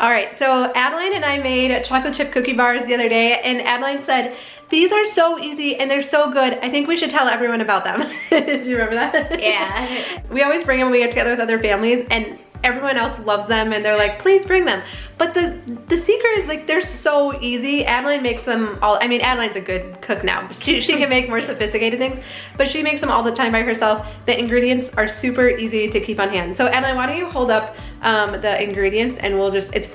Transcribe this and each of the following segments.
All right, so Adeline and I made chocolate chip cookie bars the other day, and Adeline said, these are so easy and they're so good. I think we should tell everyone about them. Do you remember that? Yeah. We always bring them when we get together with other families, and everyone else loves them and they're like, please bring them. But the secret is like, they're so easy. Adeline makes them all, I mean, Adeline's a good cook now. She can make more sophisticated things, but she makes them all the time by herself. The ingredients are super easy to keep on hand. So Adeline, why don't you hold up the ingredients and we'll just, it's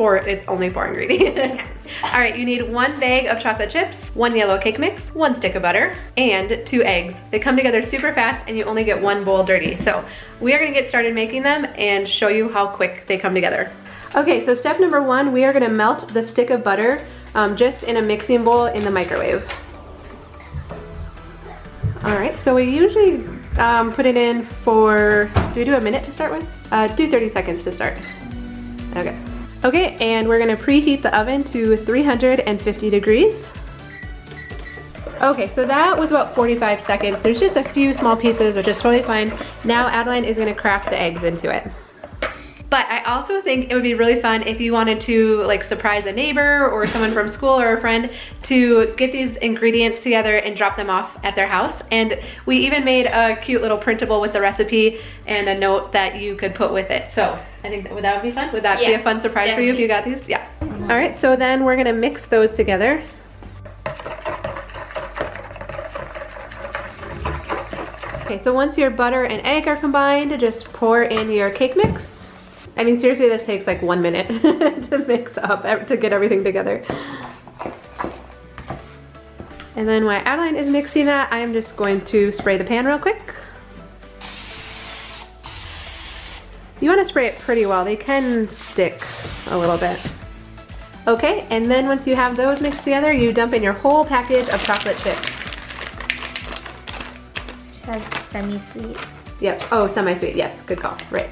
only 4 ingredients. All right, you need 1 bag of chocolate chips, 1 yellow cake mix, 1 stick of butter, and 2 eggs. They come together super fast and you only get 1 bowl dirty. So we are gonna get started making them and show you how quick they come together. Okay, so step number 1, we are gonna melt the stick of butter just in a mixing bowl in the microwave. All right, so we usually put it in for, do we do a minute to start with? Do 30 seconds to start. Okay. Okay, and we're gonna preheat the oven to 350 degrees. Okay, so that was about 45 seconds. There's just a few small pieces, which is totally fine. Now Adeline is gonna crack the eggs into it. But I also think it would be really fun if you wanted to like surprise a neighbor or someone from school or a friend to get these ingredients together and drop them off at their house. And we even made a cute little printable with the recipe and a note that you could put with it. So I think that would be fun? Would that be a fun surprise for you if you got these? Yeah. All right, so then we're gonna mix those together. Okay, so once your butter and egg are combined, just pour in your cake mix. I mean, seriously, this takes like 1 minute to mix up, to get everything together. And then while Adeline is mixing that, I am just going to spray the pan real quick. You want to spray it pretty well. They can stick a little bit. Okay, and then once you have those mixed together, you dump in your whole package of chocolate chips. She has semi-sweet. Yep, oh, semi-sweet, yes, good call, right.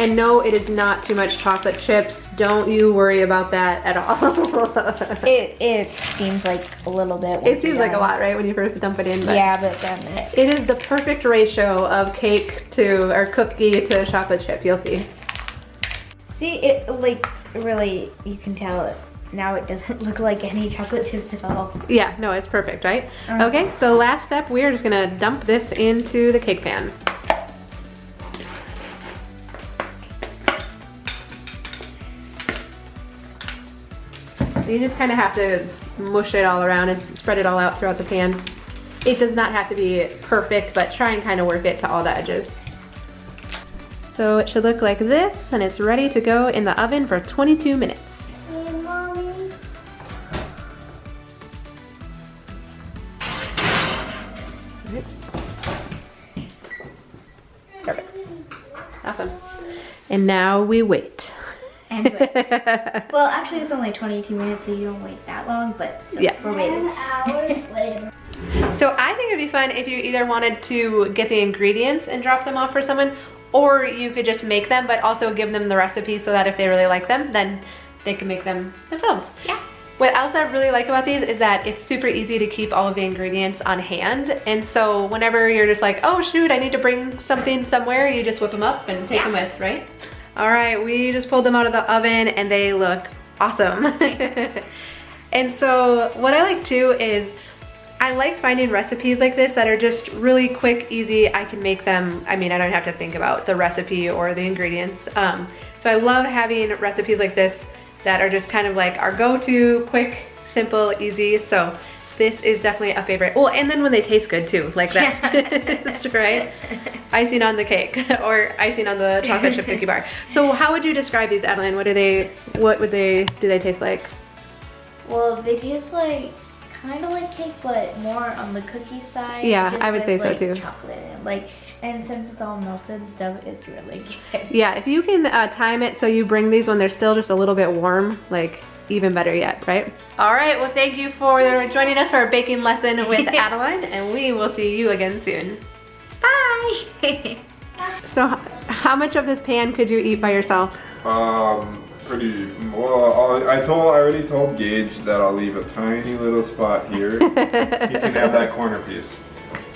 And no, it is not too much chocolate chips. Don't you worry about that at all. It seems like a little bit. It seems like a lot, right, when you first dump it in. But yeah, but then it is the perfect ratio of cake to, or cookie to chocolate chip, you'll see. See, it like, really, you can tell it. Now it doesn't look like any chocolate chips at all. Yeah, no, it's perfect, right? Okay, so last step, we are just gonna dump this into the cake pan. You just kind of have to mush it all around and spread it all out throughout the pan. It does not have to be perfect, but try and kind of work it to all the edges. So it should look like this, and it's ready to go in the oven for 22 minutes. Hey, Mommy. Perfect. Awesome. And now we wait. And wait. Well, actually, it's only 22 minutes, so you don't wait that long, but still, yeah, we're waiting. Hours later. So I think it'd be fun if you either wanted to get the ingredients and drop them off for someone, or you could just make them, but also give them the recipe so that if they really like them, then they can make them themselves. Yeah. What else I really like about these is that it's super easy to keep all of the ingredients on hand. And so whenever you're just like, oh shoot, I need to bring something somewhere, you just whip them up and take them with, right? All right, we just pulled them out of the oven and they look awesome. And so what I like too is I like finding recipes like this that are just really quick, easy. I can make them, I mean, I don't have to think about the recipe or the ingredients. So I love having recipes like this that are just kind of like our go-to, quick, simple, easy. So this is definitely a favorite. Well, and then when they taste good too, like that's right? Icing on the cake or icing on the chocolate chip cookie bar. So how would you describe these, Adeline? Do they taste like? Well, they taste like, kind of like cake, but more on the cookie side. Yeah, just I would say so like too. Chocolate and since it's all melted and stuff, it's really good. Yeah, if you can time it so you bring these when they're still just a little bit warm, like even better yet, right? All right, well thank you for joining us for our baking lesson with Adeline, and we will see you again soon. Bye! So how much of this pan could you eat by yourself? Pretty well. I already told Gage that I'll leave a tiny little spot here. You can have that corner piece.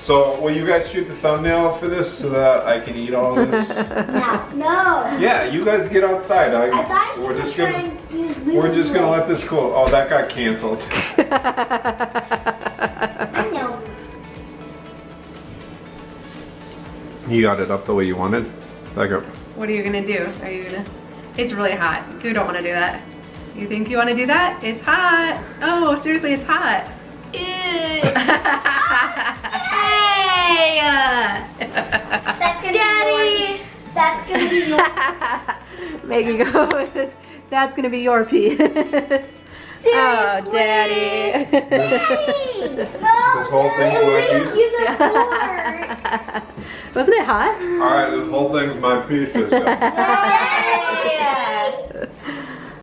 So, will you guys shoot the thumbnail for this so that I can eat all this? No. Yeah, you guys get outside. I thought we're just gonna let this cool. Oh, that got canceled. I know. You got it up the way you wanted. Back up. What are you gonna do? Are you gonna? It's really hot. You don't want to do that. You think you want to do that? It's hot. Oh, seriously, it's hot. Ew. Hey! That's gonna Daddy! That's gonna be your. Maggie goes, that's gonna be your piece. Oh, Daddy. This whole thing's my piece? Wasn't it hot? Alright, this whole thing's my piece.